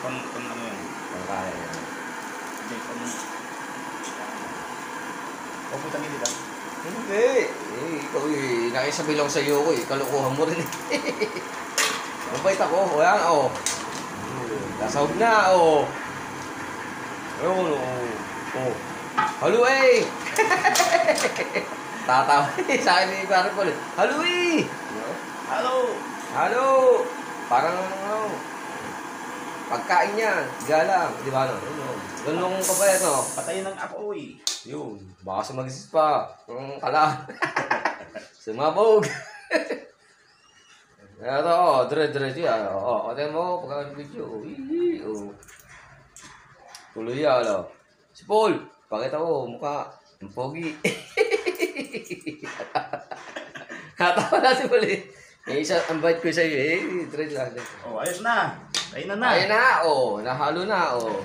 Kung ano yun. Pangkaya yan. Hindi, kung... Huwag mo tangin dito. Hindi. Ikaw nakisabi lang sa'yo ko kalukuhan mo rin mabait ako. O yan, o. Nasahog na, o. Ayun, o. Halo eh! Tatawa sa akin ni Pare Paul. Halo eh! Hello! Halo! Parang ano, pagkain niya, galang, di ba no? Ganun ka ba yan, no? Patayin ng apoy. Yun, baka sumagis pa. Kala. Sumabog. Ito, dire-diretso yan. Oten mo, pagka-video. Tuloy yan, o. Si Paul, pakita ko, mukha. Ang pogi. Natawa na si Paul eh. May isa, ang bite ko sa'yo eh. Diretso lang. Oh, ayos na. Ayun na na. Ayun na, o. Nahalo na, o.